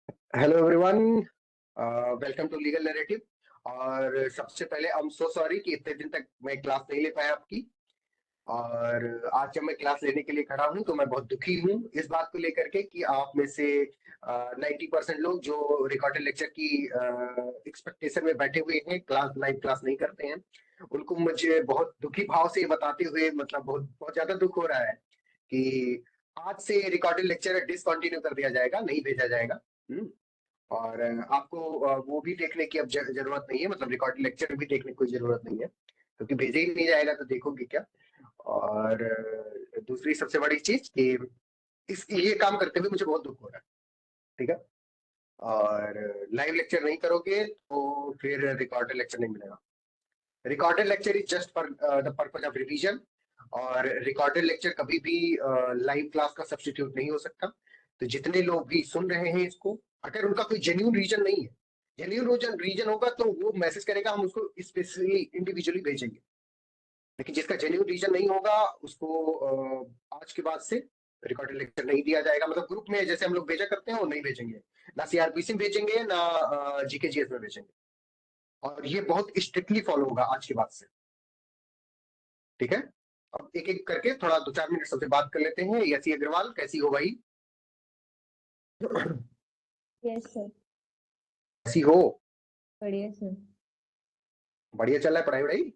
Hello everyone, welcome to legal narrative. और सबसे पहले आई एम सो सॉरी कि इतने दिन तक मैं क्लास नहीं ले पाया आपकी। और आज जब मैं क्लास लेने के लिए खड़ा हूं तो मैं बहुत दुखी हूं इस बात को लेकर के कि आप में से 90% लोग जो रिकॉर्डेड लेक्चर की एक्सपेक्टेशन में बैठे हुए हैं, क्लास लाइव क्लास नहीं करते हैं। उनको मुझे बहुत दुखी भाव से ये बताते हुए मतलब बहुत बहुत ज्यादा दुख हो रहा है कि आज से रिकॉर्डेड लेक्चर डिसकंटिन्यू कर दिया जाएगा, नहीं भेजा जाएगा। और आपको वो भी देखने की अब जरूरत नहीं है, मतलब रिकॉर्ड लेक्चर भी देखने की कोई जरूरत नहीं है क्योंकि भेजे ही नहीं जाएगा तो देखोगे क्या। और दूसरी सबसे बड़ी चीज कि इस ये काम करते हुए मुझे बहुत दुख हो रहा है। ठीक है। और लाइव लेक्चर नहीं करोगे तो फिर रिकॉर्डेड लेक्चर नहीं मिलेगा। Recorded lecture is just for the purpose of revision. और रिकॉर्डेड लेक्चर कभी भी लाइव क्लास का सब्स्टिट्यूट नहीं हो सकता। तो जितने लोग भी सुन रहे हैं इसको, अगर उनका कोई जेन्यून रीजन नहीं है, जेन्यून रीजन रीजन होगा तो वो मैसेज करेगा, हम उसको स्पेशली इंडिविजुअली भेजेंगे। लेकिन जिसका जेन्यून रीजन नहीं होगा उसको आज के बाद से रिकॉर्डेड लेक्चर नहीं दिया जाएगा। मतलब ग्रुप में जैसे हम लोग भेजा करते हैं वो नहीं भेजेंगे, ना सीआरपीसी में भेजेंगे ना जीकेजीएस में भेजेंगे। और ये बहुत स्ट्रिक्टली फॉलो होगा आज के बाद से। ठीक है। अब एक एक करके थोड़ा 2-4 मिनट सबसे बात कर लेते हैं। यसी अग्रवाल, कैसी हो भाई? Yes sir. कैसी हो? बढ़िया सर। बढ़िया चल रहा है पढ़ाई वढ़ाई?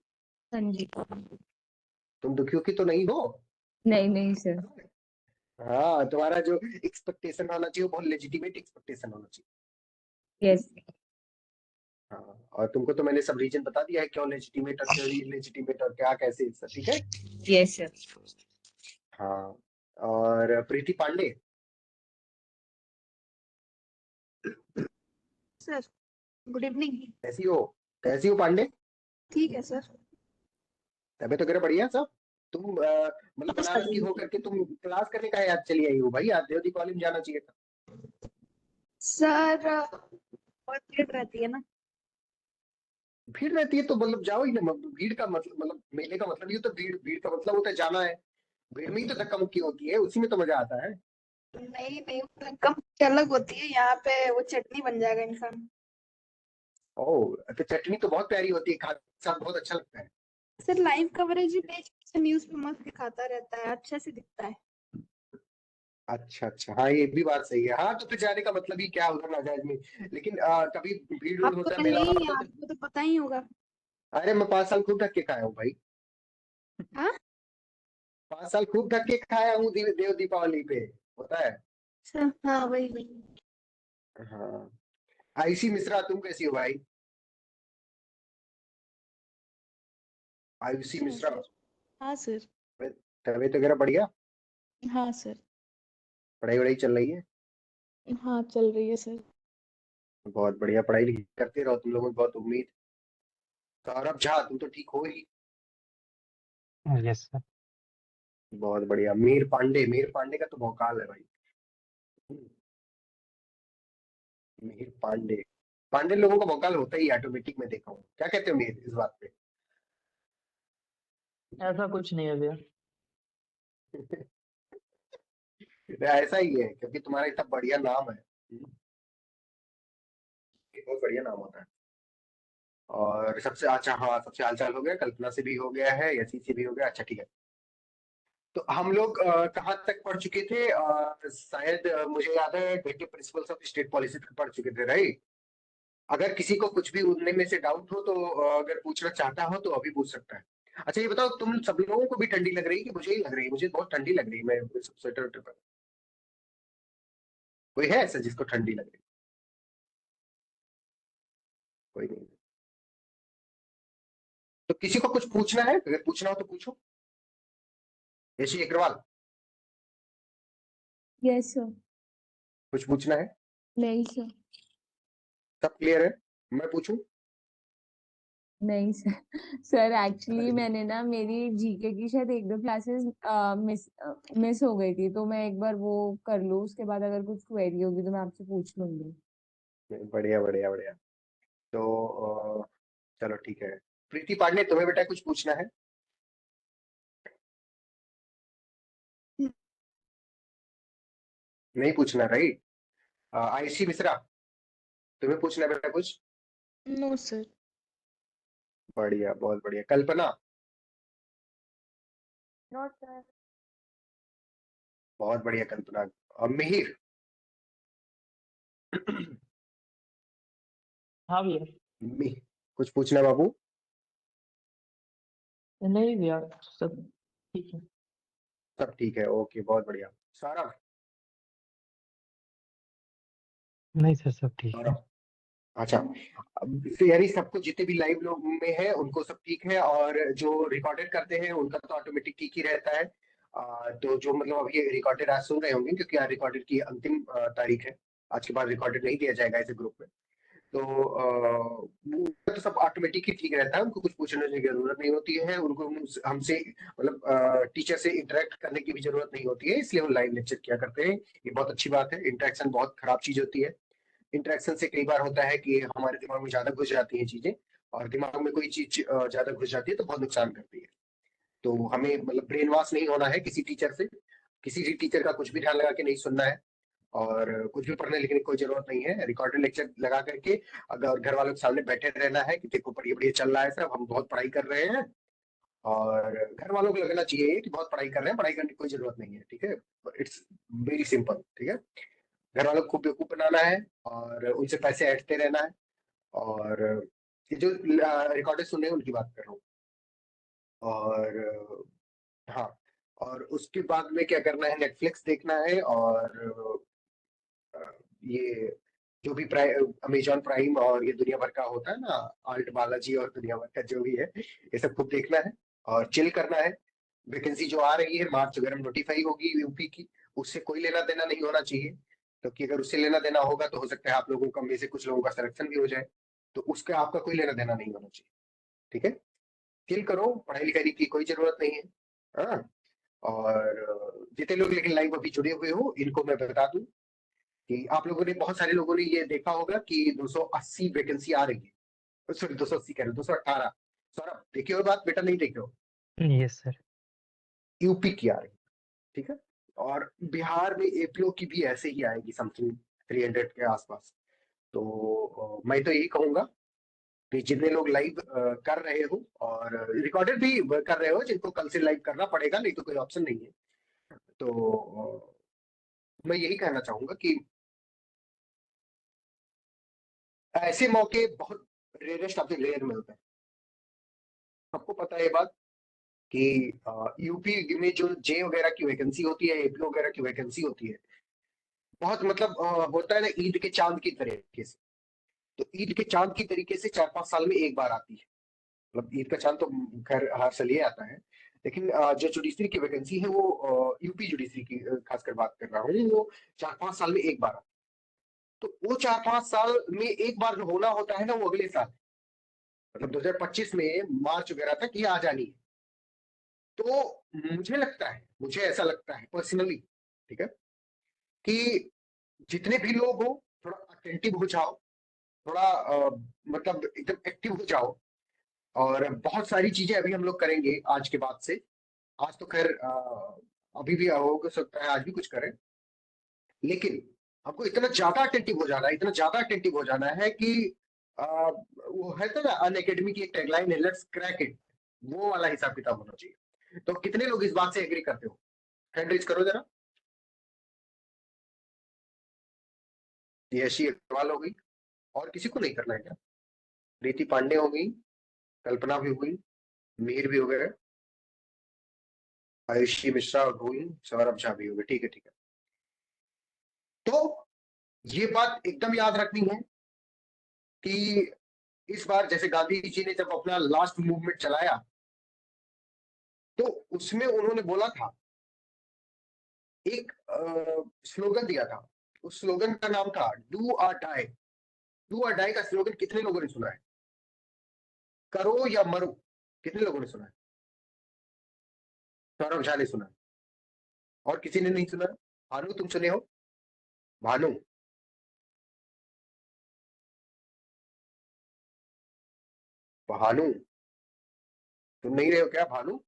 हाँ जी। तुम दुखियों की तो नहीं हो? नहीं नहीं सर। हाँ, तुम्हारा जो एक्सपेक्टेशन होना चाहिए वो बहुत लेजिटिमेट एक्सपेक्टेशन होना चाहिए। यस। हाँ, और तुमको तो मैंने सब रीजन बता दिया है, क्यों लेजिटिमेट और क्यों इलेजिटिमेट और क्या कैसे सब। ठीक है। Yes sir. हाँ। और प्रीति पांडे, सर गुड इवनिंग। कैसी हो? कैसी हो पांडे? ठीक है सर। तबीयत वगैरह बढ़िया सब? तुम मतलब बनारस की हो करके तुम क्लास करने का याद चली आई हो भाई, आज देव दीपावली में जाना चाहिए था। सर बहुत भीड़ रहती है ना। भीड़ रहती है तो मतलब जाओ ही ना। भीड़ का मतलब मेले का मतलब ये तो भीड़ भीड़ का मतलब होता है जाना है। भीड़ में ही तो धक्का मुक्की होती है, उसी में तो मजा आता है। नहीं नहीं, कम अलग होती है यहाँ पे, वो चटनी बन जाएगा इंसान। ओह, तो चटनी तो बहुत प्यारी होती है, खाने के साथ बहुत अच्छा लगता है। सर लाइव कवरेज भी न्यूज पे मस्त दिखाता रहता है, अच्छे से दिखता है। अच्छा अच्छा, हाँ ये भी बात सही है। हाँ तो फिर जाने का मतलब ही क्या उधर नाजायज में। लेकिन कभी भीड़ उड़ आपको होता है, तो है मेला वेला ही, होता है आपको तो पता ही होगा। अरे मैं 5 साल खूब ढक के खाया हूँ भाई। हाँ 5 साल खूब ढक के खाया हूँ देव दीपावली पे। होता है। सर, हाँ वही वही। हाँ। आयुषी मिश्रा, तुम कैसी हो भाई? आयुषी अच्छा मिश्रा, सर। हाँ सर। तबीयत वगैरह बढ़िया? हाँ सर। पढ़ाई वढ़ाई चल रही है? हाँ चल रही है सर। बहुत बढ़िया, पढ़ाई लिखाई करते रहो, तुम लोगों को बहुत उम्मीद। सौरभ झा, तुम तो ठीक हो ही। Yes sir. बहुत बढ़िया। मीर पांडे का तो भौकाल है भाई। मीर पांडे, पांडे लोगों का भौकाल होता ही ऑटोमेटिक, में देखा हूँ। क्या कहते हो मीर इस बात पे? ऐसा कुछ नहीं है भैया। ऐसा ही है क्योंकि तुम्हारा इतना बढ़िया नाम है। बहुत बढ़िया नाम होता है। और सबसे अच्छा, हाँ सबसे हालचाल हो गया, कल्पना से भी हो गया है, यशी से भी हो गया। अच्छा ठीक है। तो हम लोग कहाँ तक पढ़ चुके थे? शायद मुझे याद है dative principles of state policy तक पढ़ चुके थे, राइट? अगर किसी को कुछ भी उनमें में से डाउट हो तो अगर पूछना चाहता हो तो अभी पूछ सकता है। अच्छा ये बताओ, तुम सब लोगों को भी ठंडी लग रही है कि मुझे ही लग रही है? मुझे बहुत ठंडी लग रही है, मैं सब स्वेटर वेटर पर। कोई है ऐसा जिसको ठंडी लग रही है? कोई नहीं। तो किसी को कुछ पूछना है? अगर पूछना हो तो पूछो। Rishi Agarwal, yes sir. कुछ पूछना है? नहीं सर। सब क्लियर है? मैं पूछूं? नहीं सर। सर एक्चुअली मैंने ना मेरी जीके की शायद 1-2 क्लासेस मिस मिस हो गई थी, तो मैं एक बार वो कर लूँ, उसके बाद अगर कुछ क्वेरी होगी तो मैं आपसे पूछ लूंगी। बढ़िया बढ़िया बढ़िया। तो चलो ठीक है। प्रीति पांडे, तुम्हें बेटा कुछ पूछना है? नहीं पूछना, राइट? आयुषी मिश्रा, तुम्हें पूछना है बेटा कुछ? No sir. बढ़िया, बहुत बढ़िया। Kalpana, no sir. बहुत बढ़िया कल्पना। मिहिर, हाँ भैया। कुछ पूछना है बाबू? नहीं भैया, सब ठीक है। सब ठीक है, ओके, बहुत बढ़िया। सौरभ, नहीं सर, सब ठीक है। सौरभ, अच्छा। तो यानी सबको, जितने भी लाइव लोग में है उनको सब ठीक है, और जो रिकॉर्डेड करते हैं उनका तो ऑटोमेटिक ठीक ही रहता है। तो जो मतलब अभी रिकॉर्डेड आज सुन रहे होंगे, क्योंकि आज रिकॉर्डेड की अंतिम तारीख है। आज के बाद रिकॉर्डेड नहीं दिया जाएगा ऐसे ग्रुप में। तो वो तो सब ऑटोमेटिक ही ठीक रहता है, उनको कुछ पूछने की जरूरत नहीं होती है, उनको हमसे मतलब टीचर से इंटरेक्ट करने की भी जरूरत नहीं होती है, इसलिए वो लाइव लेक्चर किया करते हैं। ये बहुत अच्छी बात है। इंटरेक्शन बहुत खराब चीज होती है। इंटरेक्शन से कई बार होता है कि हमारे दिमाग में ज्यादा घुस जाती है चीजें, और दिमाग में कोई चीज ज्यादा घुस जाती है तो बहुत नुकसान करती है। तो हमें मतलब ब्रेन वॉश नहीं होना है किसी टीचर से। किसी भी टीचर का कुछ भी ध्यान लगा के नहीं सुनना है, और कुछ भी पढ़ने लिखने की कोई जरूरत नहीं है। रिकॉर्डेड लेक्चर लगा करके अगर घर वालों के सामने बैठे रहना है कि देखो बढ़िया बढ़िया चल रहा है सब, हम बहुत पढ़ाई कर रहे हैं, और घर वालों को लगना चाहिए कि बहुत पढ़ाई कर रहे हैं, पढ़ाई करने की कोई जरूरत नहीं है, ठीक है। इट्स वेरी सिंपल, ठीक है। घर वालों को बेवकूफ बनाना है, और उनसे पैसे ऐंठते रहना है। और ये जो रिकॉर्डेड सुन रहे हैं उनकी बात कर रहा हूँ। और हाँ, और उसके बाद में क्या करना है, नेटफ्लिक्स देखना है, और ये जो भी अमेजॉन प्राइम और ये दुनिया भर का होता है ना, आल्ट बालाजी और दुनिया भर का जो भी है, ये सब खूब देखना है और चिल करना है। वैकेंसी जो आ रही है मार्च वगैरह में नोटिफाई होगी यूपी की, उससे कोई लेना देना नहीं होना चाहिए, क्योंकि अगर उससे लेना देना होगा तो हो सकता है आप लोगों का में से कुछ लोगों का सिलेक्शन भी हो जाए, तो उसका आपका कोई लेना देना नहीं होना चाहिए, ठीक है। चिल करो, पढ़ाई लिखाई की कोई जरूरत नहीं है। हाँ, और जितने लोग लेकिन लाइव अभी जुड़े हुए हो इनको मैं बता दूं कि आप लोगों ने, बहुत सारे लोगों ने ये देखा होगा कि 280 वैकेंसी आ रही है। सॉरी, 280 कह रहे, 218। सौरभ, देखे हो बात बेटा? नहीं देखे हो? Yes sir. यूपी की आ रही है, ठीक है। और बिहार में एपीओ की भी ऐसे ही आएगी, समथिंग 300 के आसपास। तो मैं तो यही कहूंगा कि जितने लोग लाइव कर रहे हो और रिकॉर्डेड भी कर रहे हो, जिनको कल से लाइव करना पड़ेगा, नहीं तो कोई ऑप्शन नहीं है। तो मैं यही कहना चाहूंगा कि ऐसे मौके बहुत रेयरेस्ट ऑफ द रेयर मिलते हैं। सबको पता है ये बात कि यूपी में जो जे वगैरह की वैकेंसी होती है, एपी वगैरह की वैकेंसी होती है, बहुत मतलब होता है ना, ईद के चांद की तरीके से। तो ईद के चांद की तरीके से 4-5 साल में एक बार आती है। मतलब ईद का चांद तो खैर हर साल ही आता है, लेकिन जो जुडिशरी की वैकेंसी है वो यूपी जुडिशरी की खासकर बात कर रहा हूँ, वो 4-5 साल में एक बार आती है। तो वो 4-5 साल में एक बार जो होना होता है ना, वो अगले साल, मतलब 2025 में मार्च वगैरह तक ये आ जानी है। तो मुझे ऐसा लगता है पर्सनली, ठीक है, कि जितने भी लोग हो, थोड़ा अटेंटिव हो जाओ, थोड़ा मतलब एकदम एक्टिव हो जाओ। और बहुत सारी चीजें अभी हम लोग करेंगे आज के बाद से। आज तो खैर अभी भी हो सकता है आज भी कुछ करें, लेकिन हमको इतना ज्यादा अटेंटिव हो जाना है, इतना ज्यादा अटेंटिव हो जाना है कि वो है तो ना, अन अकेडमी की एक टैगलाइन है, लेट्स क्रैक इट। वो वाला हिसाब किताब होना चाहिए। तो कितने लोग इस बात से एग्री करते हो? हैंड रेज करो जरा। यशी अग्रवाल हो गई, और किसी को नहीं करना है क्या? प्रीति पांडे हो गई, कल्पना भी हो गई, मीर भी हो गए, आयुषी मिश्रा हो गई, सौरभ झा भी हो गए, ठीक है, ठीक है। तो ये बात एकदम याद रखनी है कि इस बार जैसे गांधी जी ने जब अपना लास्ट मूवमेंट चलाया, तो उसमें उन्होंने बोला था, एक स्लोगन दिया था। उस स्लोगन का नाम था डू और डाई। डू और डाई का स्लोगन कितने लोगों ने सुना है? करो या मरो, कितने लोगों ने सुना है? सौरभ झा ने सुना है, और किसी ने नहीं सुना है? भानु, तुम सुने हो? भानु, भानु, तुम नहीं रहे हो क्या भानु?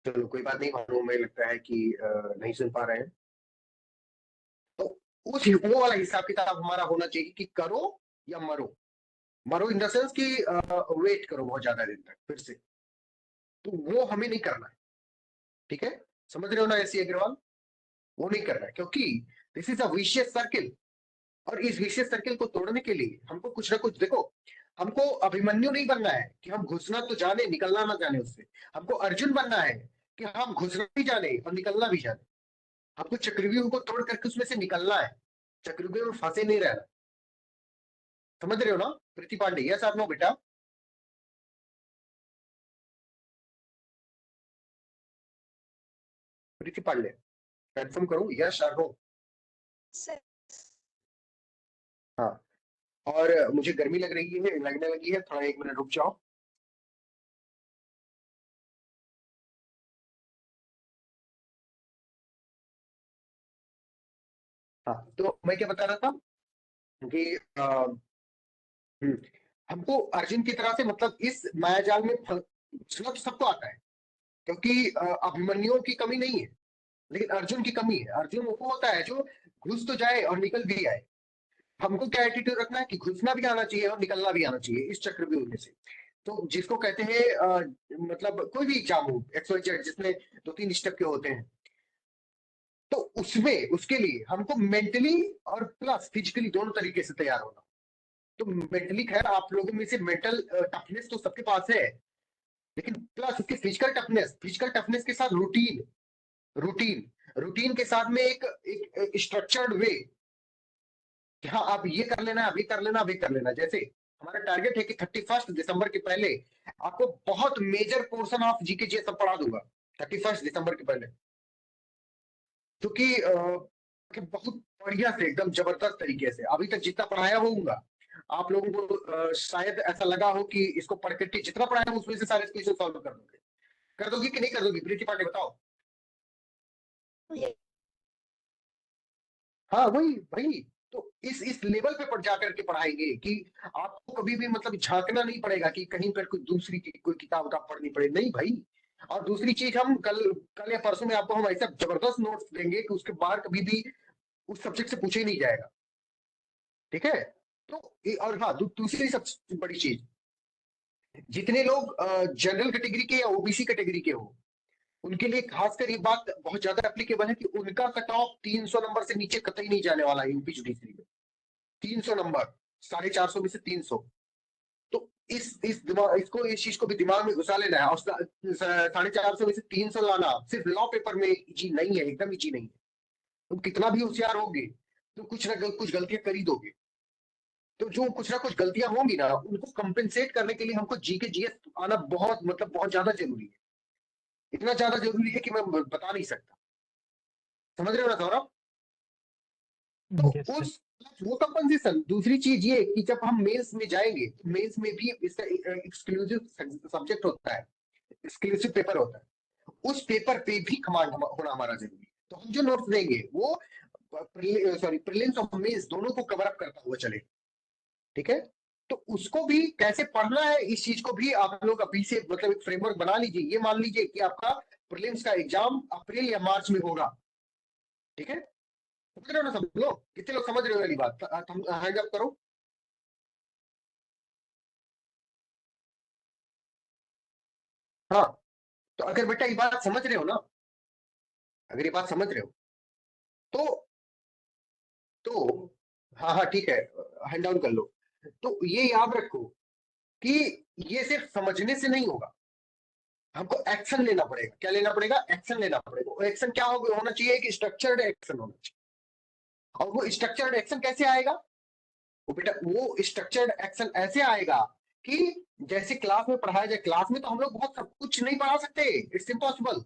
चलो कोई बात नहीं, भानु हमें लगता है कि नहीं सुन पा रहे हैं। तो उस वो वाला हिसाब किताब हमारा होना चाहिए कि करो या मरो। मरो इन द सेंस कि वेट करो बहुत ज्यादा दिन तक फिर से, तो वो हमें नहीं करना है। ठीक है, समझ रहे हो ना एसी अग्रवाल? वो नहीं करना है, क्योंकि this is a vicious circle. और इस विशियस सर्किल को तोड़ने के लिए हमको कुछ ना कुछ, देखो, हमको अभिमन्यु नहीं बनना है कि हम घुसना तो जाने निकलना ना जाने उससे। हमको अर्जुन बनना है कि हम घुसना भी जाने और निकलना भी जाने। हमको चक्रव्यूह को तोड़ करके उसमें से निकलना है, चक्रव्यूह में फंसे नहीं रहना। समझ रहे हो ना प्रीति पांडे? यस आप नो बेटा? प्रीति पांडे कंफर्म करूं यस और नो? सर हाँ। और मुझे गर्मी लग रही है, लगने लगी है, थोड़ा 1 मिनट रुक जाओ। हाँ, तो मैं क्या बता रहा था कि हम्म, हमको अर्जुन की तरह से, मतलब इस मायाजाल में घुसना तो सबको आता है, क्योंकि अभिमन्युओं की कमी नहीं है, लेकिन अर्जुन की कमी है। अर्जुन वो होता है जो घुस तो जाए और निकल भी आए। हमको क्या एटीट्यूड रखना है कि घुसना भी आना चाहिए और निकलना भी आना चाहिए इस चक्रव्यूह में से। तो जिसको कहते हैं मतलब कोई भी एग्जाम हो XYZ जिसमें 2-3 स्टेप के होते हैं, तो उसमें उसके लिए हमको मेंटली और प्लस फिजिकली दोनों तरीके से तैयार होना। तो मेंटली खैर आप लोगों में से मेंटल टफनेस तो सबके पास है, लेकिन प्लस उसकी फिजिकल टफनेस के साथ रूटीन रूटीन रूटीन के साथ में एक स्ट्रक्चर्ड वे कि हाँ आप ये कर लेना, अभी कर लेना, अभी कर लेना। जैसे हमारा टारगेट है कि 31 दिसंबर के पहले आपको बहुत मेजर पोर्शन ऑफ जीके जी सब पढ़ा दूंगा 31 दिसंबर के पहले, क्योंकि कि बहुत बढ़िया से एकदम जबरदस्त तरीके से अभी तक जितना पढ़ाया होऊंगा आप लोगों को शायद ऐसा लगा हो कि इसको पढ़ करके जितना पढ़ाया हो उसमें से सारे क्वेश्चन सॉल्व कर दोगे। कर दोगी कि नहीं कर दोगी प्रीति पांडे बताओ? हाँ वही वही। तो इस लेवल पे पढ़ जा करके पढ़ाएंगे कि आपको कभी भी मतलब झांकना नहीं पड़ेगा कि कहीं पर कोई दूसरी कोई किताब उताब पढ़नी पड़े, नहीं भाई। और दूसरी चीज, हम कल या परसों में आपको हम ऐसा जबरदस्त नोट्स देंगे कि उसके बाहर कभी भी उस सब्जेक्ट से पूछे ही नहीं जाएगा। ठीक है? तो और हाँ, दूसरी सबसे बड़ी चीज, जितने लोग जनरल कैटेगरी के या ओबीसी कैटेगरी के हो उनके लिए खासकर ये बात बहुत ज्यादा एप्लीकेबल है कि उनका कट ऑफ 300 नंबर से नीचे कतई नहीं जाने वाला है यूपी जुडिशरी में। 300 नंबर, 450 में से 300। तो इसको इस चीज को भी दिमाग में घुसा लेना है। और 450 में से 300 लाना सिर्फ लॉ पेपर में इजी नहीं है, एकदम इजी नहीं है। तुम कितना भी होशियार होगे तो कुछ ना कुछ गलतियां कर ही दोगे। तो जो कुछ ना कुछ गलतियां होंगी ना उनको कंपेंसेट करने के लिए हमको जीके जीएस आना बहुत मतलब बहुत ज्यादा जरूरी है। इतना ज्यादा जरूरी है कि मैं बता नहीं सकता। समझ रहे हो ना सौरभ? तो यस सर। उस वो कंपनसेशन। दूसरी चीज ये कि जब हम मेंस में जाएंगे तो मेंस में भी इसका एक्सक्लूसिव सब्जेक्ट होता है, एक्सक्लूसिव पेपर होता है। उस पेपर पे भी कमांड होना हमारा जरूरी है। तो हम जो नोट्स देंगे वो प्रीलिम्स और मेंस दोनों को कवर अप करता हुआ चले। ठीक है? तो उसको भी कैसे पढ़ना है इस चीज को भी आप लोग अभी से मतलब एक फ्रेमवर्क बना लीजिए। ये मान लीजिए कि आपका प्रीलिम्स का एग्जाम अप्रैल या मार्च में होगा। ठीक है? समझ रहे हो ना सब लोग? कितने लोग समझ रहे हो वाली बात? हैंड अप करो। हाँ, तो अगर बेटा ये बात समझ रहे हो ना, अगर ये बात समझ रहे हो तो हाँ हाँ ठीक है, हैंड डाउन कर लो। तो ये याद रखो कि ये सिर्फ समझने से नहीं होगा, हमको एक्शन लेना पड़ेगा। क्या लेना पड़ेगा? एक्शन लेना पड़ेगा। वो एक्शन क्या होना चाहिए? कि स्ट्रक्चर्ड एक्शन होना चाहिए। और वो स्ट्रक्चर्ड एक्शन कैसे आएगा? वो बेटा वो स्ट्रक्चर्ड एक्शन ऐसे आएगा कि जैसे क्लास में पढ़ाया जाए। क्लास में तो हम लोग बहुत सब कुछ नहीं पढ़ा सकते, इट्स इम्पॉसिबल।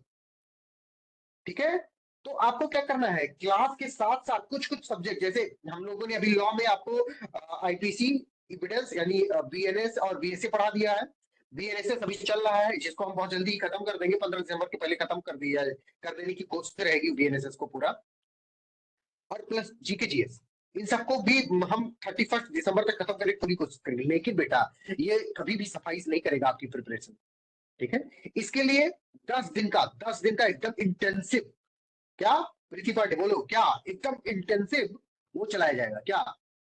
ठीक है? तो आपको क्या करना है, क्लास के साथ साथ कुछ कुछ सब्जेक्ट, जैसे हम लोगों ने अभी लॉ में आपको आईपीसी एविडेंस यानी बीएनएस और बीएसए पढ़ा दिया है। बीएनएस अभी चल रहा है, जिसको हम बहुत जल्दी खत्म कर देंगे। 15 दिसंबर के पहले खत्म कर देने की कोशिश रहेगी बीएनएस को पूरा। और प्लस जीके जीएस, इन सबको भी हम 31 दिसंबर तक खत्म करने की पूरी कोशिश करेंगे। लेकिन बेटा ये कभी भी सफाई नहीं करेगा आपकी प्रिपरेशन। ठीक है, इसके लिए 10 दिन का एकदम इंटेंसिव, क्या प्रीति पांडे बोलो, क्या एकदम इंटेंसिव वो चलाया जाएगा, क्या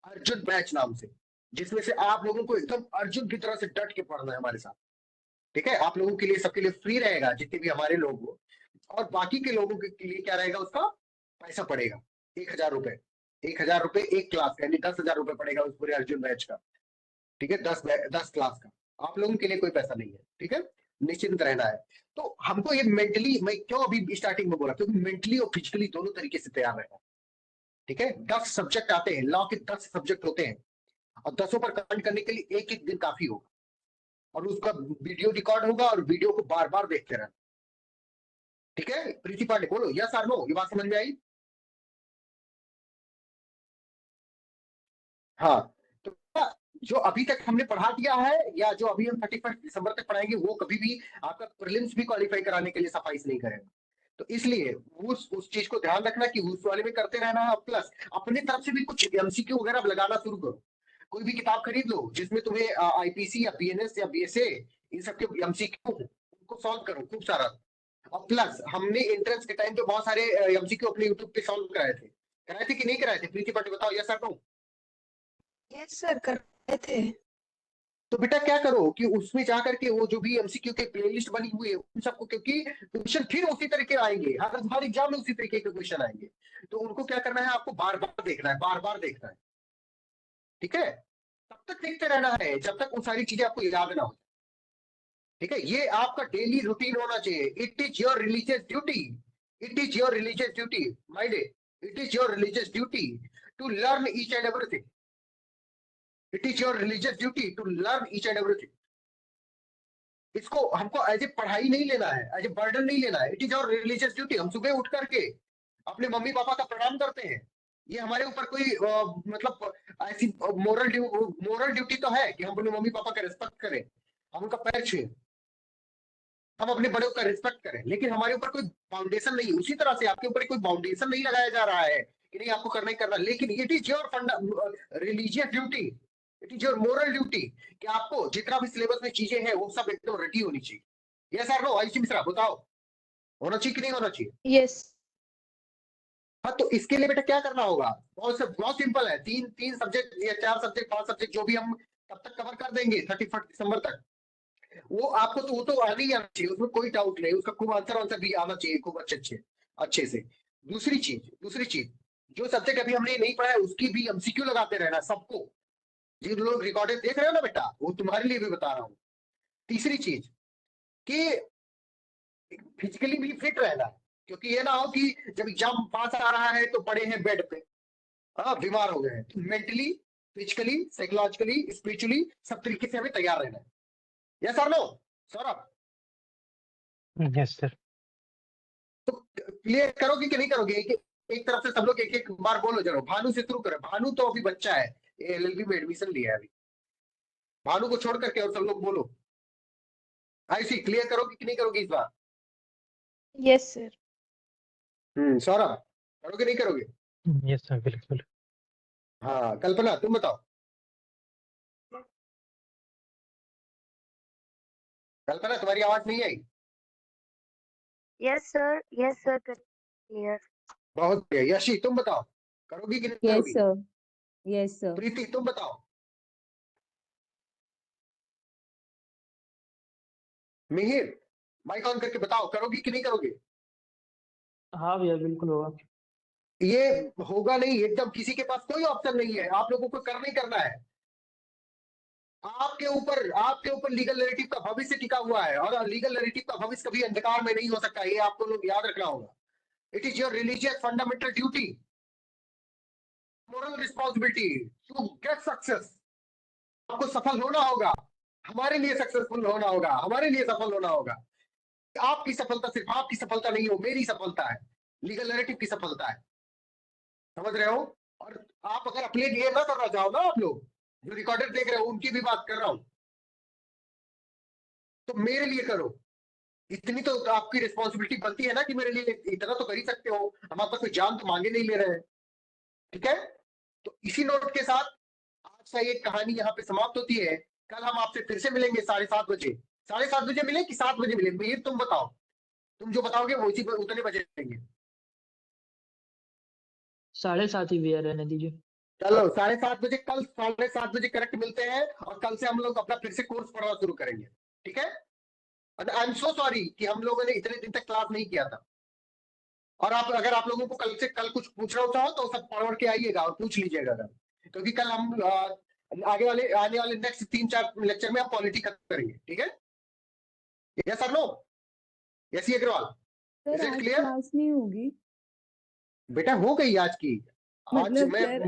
अर्जुन बैच नाम से, जिसमें से आप लोगों को एकदम अर्जुन की तरह से डट के पढ़ना है हमारे साथ। ठीक है, आप लोगों के लिए, सबके लिए फ्री रहेगा, जितने भी हमारे लोग हो, और बाकी के लोगों के लिए क्या रहेगा, उसका पैसा पड़ेगा 1,000 रुपए, 1,000 रुपए एक क्लास का, यानी 10,000 रुपए पड़ेगा उस पूरे अर्जुन बैच का। ठीक है, 10 क्लास का, आप लोगों के लिए कोई पैसा नहीं है। ठीक है, निश्चिंत रहना है। तो हमको ये मेंटली, मैं क्यों अभी स्टार्टिंग में बोला, क्योंकि मेंटली और फिजिकली दोनों तरीके से तैयार रहना। ठीक है, 10 सब्जेक्ट आते हैं, लॉ के 10 सब्जेक्ट होते हैं, और 10 पर कमेंट करने के लिए एक एक दिन काफी होगा, और उसका वीडियो रिकॉर्ड होगा, और वीडियो को बार बार देखते रहना। ठीक है, प्रीति पांडे बोलो यस और नो, ये बात समझ में आई? हाँ, तो जो अभी तक हमने पढ़ा दिया है, या जो अभी हम 31 दिसंबर तक पढ़ाएंगे, वो कभी भी आपका प्रीलिम्स भी क्वालिफाई कराने के लिए सफाइस नहीं करेगा। तो इसलिए उस चीज को ध्यान रखना कि उस वाले में करते रहना है, प्लस अपने तरफ से भी कुछ एमसीक्यू वगैरह लगाना शुरू करो। कोई भी किताब खरीद लो जिसमें तुम्हें आईपीसी या बीएनएस या बीएसए इन सबके एमसीक्यू, उनको सॉल्व करो खूब सारा। और प्लस हमने एंट्रेंस के टाइम पे बहुत सारे एमसीक्यू अपने यूट्यूब पे सॉल्व कराए थे कि नहीं कराए थे? प्रीति पांडे बताओ, yes sir no? Yes sir, कर रहे थे। तो बेटा क्या करो कि उसमें जाकर के वो जो भी एमसीक्यू के प्लेलिस्ट बनी हुई है उन सबको, क्योंकि क्वेश्चन फिर उसी तरीके आएंगे, हर एग्जाम में उसी तरीके के क्वेश्चन आएंगे, तो उनको क्या करना है, आपको बार बार देखना है, बार बार देखना है। ठीक है, तब तक देखते रहना है जब तक वो सारी चीजें आपको याद ना हो। ठीक है, ये आपका डेली रूटीन होना चाहिए। It is your religious duty, it is your religious duty, mind it is your religious duty to learn each and everything. It is your religious duty to learn each and everything. इसको हमको as a पढ़ाई नहीं लेना है, as a burden नहीं लेना है। It is your religious duty. हम सुबह उठ करके अपने मम्मी पापा का प्रणाम करते हैं, ये हमारे ऊपर कोई मतलब ऐसी मोरल ड्यूटी तो है कि हम अपने मम्मी पापा का रिस्पेक्ट करें, हम उनका पैर छुए, हम अपने बड़ों का रिस्पेक्ट करें, लेकिन हमारे ऊपर कोई फाउंडेशन नहीं है। उसी तरह से आपके ऊपर कोई फाउंडेशन नहीं लगाया जा रहा है कि नहीं आपको करना ही करना, लेकिन it is your religious duty, it is your moral duty कि आपको जितना भी सिलेबस में चीजें हैं वो सब एकदम रेडी होनी चाहिए। Yes sir no? Ayushi Mishra बताओ, होना चाहिए कि नहीं होना चाहिए? यस। हाँ, तो इसके लिए बेटा क्या करना होगा, बहुत सिंपल है। तीन सब्जेक्ट या 4 सब्जेक्ट 5 सब्जेक्ट जो भी हम तब तक कवर कर देंगे 31 दिसंबर तक, वो आपको तो वो तो आना ही आना चाहिए, उसमें कोई डाउट नहीं, उसका खूब आंसर भी आना चाहिए खूब अच्छे से। दूसरी चीज जो सब्जेक्ट अभी हमने नहीं पढ़ा है उसकी भी एमसीक्यू लगाते रहना सबको। जिन लोग रिकॉर्डेड देख रहे हो ना बेटा, वो तुम्हारे लिए भी बता रहा हूँ। तीसरी चीज कि फिजिकली भी फिट रहना, क्योंकि ये ना हो कि जब एग्जाम पास आ रहा है तो पड़े हैं बेड पे, हाँ बीमार हो गए हैं। तो मेंटली, फिजिकली, साइकोलॉजिकली, स्पिरिचुअली सब तरीके से हमें तैयार रहना है। Yes sir no? Saurabh yes sir. तो क्लियर करोगे कि नहीं करोगे? एक तरफ से सब लोग एक बार बोलो जरूर। भानु से शुरू करें। भानु तो अभी बच्चा है, एलएलबी में एडमिशन लिया है अभी। भानु को छोड़ करके और सब लोग बोलो। आयुषी क्लियर करोगे कि नहीं करोगे इस बार? Yes sir. सौरभ करोगे नहीं करोगे? यस सर, बिल्कुल। हाँ, कल्पना तुम बताओ। कल्पना तुम्हारी आवाज नहीं आई। Yes sir, clear. बहुत बढ़िया। यशी तुम बताओ, करोगी कि नहीं यस करोगी? Sir, yes sir. प्रीति तुम बताओ। मिहिर माइक ऑन करके बताओ, करोगी कि नहीं करोगे? हाँ भैया, बिल्कुल होगा। ये होगा नहीं एकदम, किसी के पास कोई ऑप्शन नहीं है, आप लोगों को करना ही करना है। आपके ऊपर लीगल नैरेटिव का भविष्य टिका हुआ है, और लीगल नैरेटिव का भविष्य कभी अंधकार में नहीं हो सकता, ये आपको लोग याद रखना होगा। It is your religious fundamental duty, moral responsibility to get success. आपको सफल होना होगा, हमारे लिए सक्सेसफुल होना होगा, हमारे लिए सफल होना होगा। आपकी सफलता सिर्फ आपकी सफलता नहीं हो, मेरी सफलता है, लीगल नैरेटिव की सफलता है। समझ रहे हो? और आप अगर अपने लिए ना करना चाहो ना, आप लोग जो रिकॉर्डेड देख रहे हो उनकी भी बात कर रहा हूं, तो मेरे लिए करो। इतनी तो आपकी रिस्पॉन्सिबिलिटी बनती है ना कि मेरे लिए इतना तो कर ही सकते हो। हम आपका कोई जान तो मांगे नहीं ले रहे हैं। ठीक है, तो इसी नोट के साथ आज का ये कहानी यहाँ पे समाप्त होती है। कल हम आपसे फिर से मिलेंगे 7:30 बजे 7:30 बजे मिले कि 7 बजे मिले, ये तुम बताओ। तुम जो बताओगे वो उसी उतने बजे देंगे। 7:30 ही भैया, रहने दीजिए। चलो 7:30 बजे, कल 7:30 बजे करेक्ट मिलते हैं, और कल से हम लोग अपना फिर से कोर्स पढ़ना शुरू करेंगे, ठीक है। आई एम सो सॉरी कि हम लोगों ने इतने दिन तक क्लास नहीं किया था। और आप, अगर आप लोगों को कल से कल कुछ पूछना होता हो तो सब पढ़ के आइएगा और पूछ लीजिएगा अगर, क्योंकि कल हम आने वाले नेक्स्ट 3-4 लेक्चर में हम पॉलिटी खत्म करेंगे, ठीक है। यस और no? Yes Agarwal, sir is it आज क्लियर? क्लास नहीं होगी? बेटा हो गई आज की। आज मतलब सर,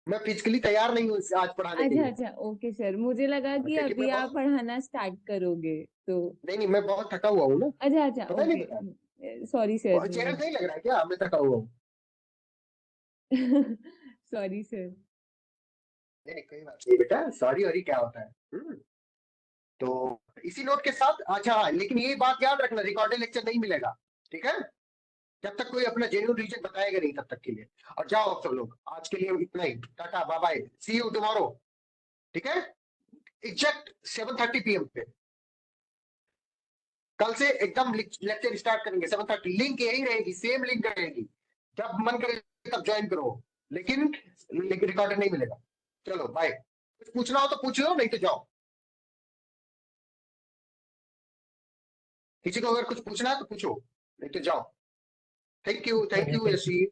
मैं फिजिकली तैयार नहीं हूँ आज पढ़ाने के अच्छा लिए। अच्छा, ओके सर, मुझे लगा कि क्योंकि अभी मैं आप पढ़ाना स्टार्ट करोगे तो। नहीं, मैं बहुत थका हुआ हूँ ना। अच्छा अच्छा, पता नहीं बेटा, ओके, सॉरी सर। चेहरा नहीं लग रहा है क्या मैं थका हुआ हूँ? Sorry sir. नहीं कोई बात नहीं बेटा, सॉरी और क्या होता है। तो इसी नोट के साथ, अच्छा हाँ, लेकिन ये बात याद रखना, रिकॉर्डेड लेक्चर नहीं मिलेगा, ठीक है। जब तक कोई अपना जेन्युइन रीजन बताएगा नहीं तब तक के लिए। और जाओ आप सब लोग, आज के लिए इतना ही, tata bye bye, see you tomorrow, ठीक है। एग्जैक्ट 7:30 PM पे कल से एकदम लेक्चर स्टार्ट करेंगे। 7:30, लिंक यही रहेगी, सेम लिंक रहेगी, जब मन करे तब ज्वाइन करो, लेकिन रिकॉर्डेड नहीं मिलेगा। चलो बाय। कुछ पूछना हो तो पूछ लो, नहीं तो जाओ। किसी को अगर कुछ पूछना है तो पूछो, नहीं तो जाओ। Thank you Yeshi.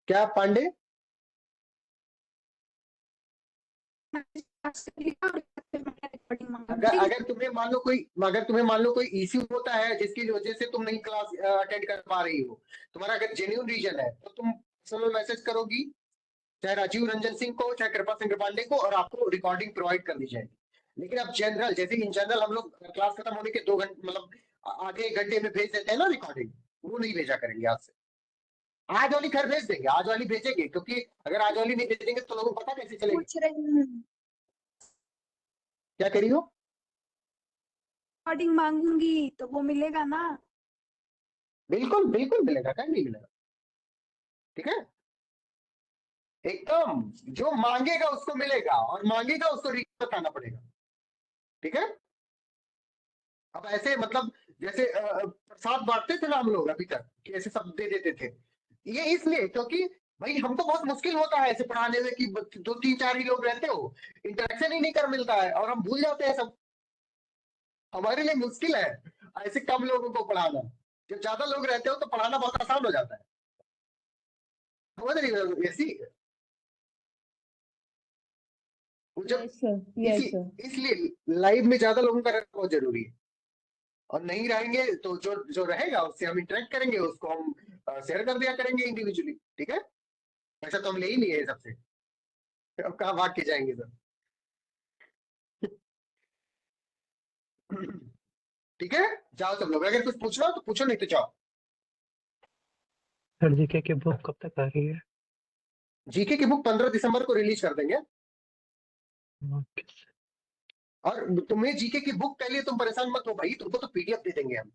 क्या पांडे? रिकॉर्डिंग अगर मांगूंगी। अगर तुम्हें मान लो कोई इश्यू होता है जिसकी वजह से तुम नहीं क्लास अटेंड कर पा रही हो, तुम्हारा अगर जेन्युइन रीजन है, तो तुम पर्सनल मैसेज करोगी, चाहे राजीव रंजन सिंह को, चाहे कृपा सिंह पांडे को, और आपको रिकॉर्डिंग प्रोवाइड कर दी जाएगी। लेकिन अब जनरल, जैसे इन जनरल हम लोग क्लास खत्म होने के 2 घंटे, मतलब आधे 1 घंटे में भेज देते हैं ना रिकॉर्डिंग, वो नहीं भेजा करेंगे आज से। आज वाली खैर भेज देंगे, आज वाली भेजेंगे, क्योंकि अगर आज वाली नहीं भेजेंगे तो लोगों को पता कैसे चलेगा। पूछ रही हूँ, क्या करी हो? रिकॉर्डिंग मांगूंगी तो वो मिलेगा ना? बिल्कुल बिल्कुल मिलेगा, क्या नहीं मिलेगा, ठीक है। एकदम, जो मांगेगा उसको मिलेगा, और मांगेगा उसको रीजन बताना पड़ेगा, ठीक है। अब ऐसे मतलब, जैसे प्रसाद बांटते थे ना हम लोग अभी तक, कि ऐसे सब दे देते थे, ये इसलिए क्योंकि भाई हमको बहुत मुश्किल होता है ऐसे पढ़ाने में, कि 2-3-4 ही लोग रहते हो, इंटरेक्शन ही नहीं कर मिलता है, और हम भूल जाते हैं सब। हमारे लिए मुश्किल है ऐसे कम लोगों को पढ़ाना। जब ज्यादा लोग रहते हो तो पढ़ाना बहुत आसान हो जाता है, समझ रही हो ऐसी। वो जब यस सर, इसी यस सर। इसलिए लाइव में ज्यादा लोगों का रहना बहुत जरूरी है। और नहीं रहेंगे तो जो जो रहेगा उससे हम इंटरेक्ट करेंगे, उसको हम शेयर कर दिया करेंगे इंडिविजुअली, ठीक है। ऐसा तो हम ले ही लिए सबसे, अब कहाँ भाग के जाएंगे सब। ठीक है, जाओ सब लोग, अगर कुछ पूछना हो तो पूछो, नहीं तो जाओ। सर जीके की बुक कब तक आ रही है? जीके की बुक 15 दिसंबर को रिलीज कर देंगे। Okay sir. और तुम्हें जीके की बुक के लिए तुम परेशान मत हो भाई, तुमको तो पीडीएफ दे देंगे हम।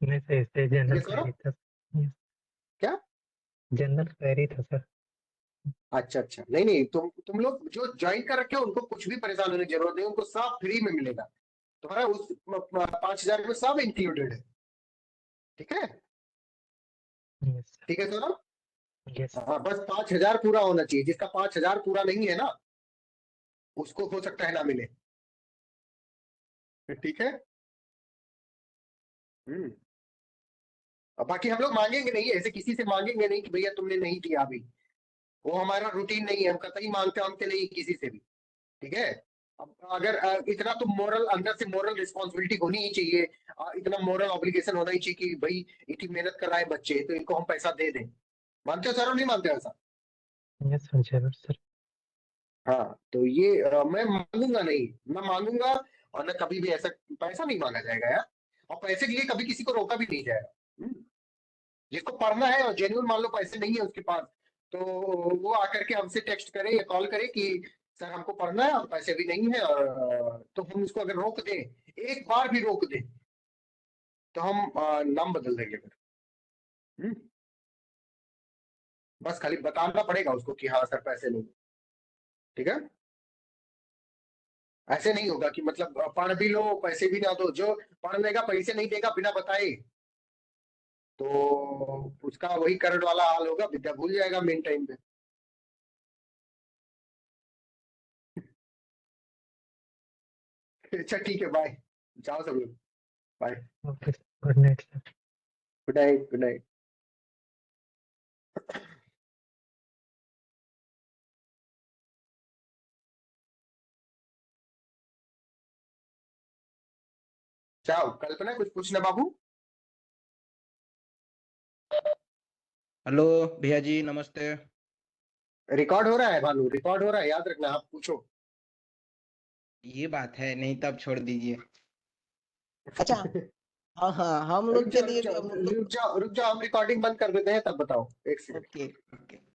नहीं सर, इससे जनरल ये करो। क्वेरी था। Yes, क्या? जनरल क्वेरी था सर। अच्छा अच्छा, नहीं नहीं, तुम लोग जो ज्वाइन कर रखे हो उनको कुछ भी परेशान होने की जरूरत नहीं, उनको सब फ्री में मिलेगा। तुम्हारा उस 5,000 में सब इंक्लूडेड है, ठीक है। Yes sir. ठीक है सर। यस। हाँ, बस 5,000 पूरा होना चाहिए, जिसका 5,000 पूरा नहीं है ना, उसको हो सकता है ना मिले, ठीक है। और बाकी हम लोग मांगेंगे नहीं, ऐसे किसी से मांगेंगे नहीं कि भैया तुमने नहीं दिया अभी, वो हमारा रूटीन नहीं है, हम कतई मांगते वांगते नहीं किसी से भी, ठीक है। अब अगर इतना तो मोरल, अंदर से मोरल रिस्पॉन्सिबिलिटी होनी ही चाहिए, इतना मोरल ऑब्लिगेशन होना ही चाहिए कि भाई इतनी मेहनत कर रहा है बच्चे, तो इनको हम पैसा दे दें। मानते हो सर, नहीं मानते हो ऐसा? यस सर, जरूर सर। हाँ, तो ये मैं मांगूंगा नहीं, मैं मांगूंगा, और ना कभी भी ऐसा पैसा नहीं मांगा जाएगा यार, और पैसे के लिए कभी किसी को रोका भी नहीं जाएगा। जिसको पढ़ना है और जेन्युइन मान लो पैसे नहीं है उसके पास, तो वो आकर के हमसे टेक्स्ट करे या कॉल करे कि सर हमको पढ़ना है और पैसे भी नहीं है, और तो हम उसको अगर रोक दें, एक बार भी रोक दें, तो हम नाम बदल देंगे फिर। बस खाली बताना पड़ेगा उसको कि हाँ सर पैसे नहीं। ठीक है। ऐसे नहीं होगा कि मतलब पढ़ भी लो पैसे भी ना दो, जो पढ़ लेगा पैसे नहीं देगा बिना बताए तो उसका वही करंट वाला हाल होगा, विद्या भूल जाएगा मेन टाइम पे। अच्छा ठीक है, बाय, जाओ सब लोग, bye, okay sir, good night sir. Good night, good night. जाओ, कल्पना कुछ पूछना बाबू? हेलो भैया जी, नमस्ते। रिकॉर्ड हो रहा है भानु, रिकॉर्ड हो रहा है, याद रखना, आप पूछो। ये बात है, नहीं तब छोड़ दीजिए। अच्छा, हाँ हाँ, हम रुक लोग जाओ, के रुक लिए जाओ, हम लोग रुक जाओ, रुक जाओ, हम रिकॉर्डिंग बंद कर देते हैं, तब बताओ, एक सेकंड। Okay okay.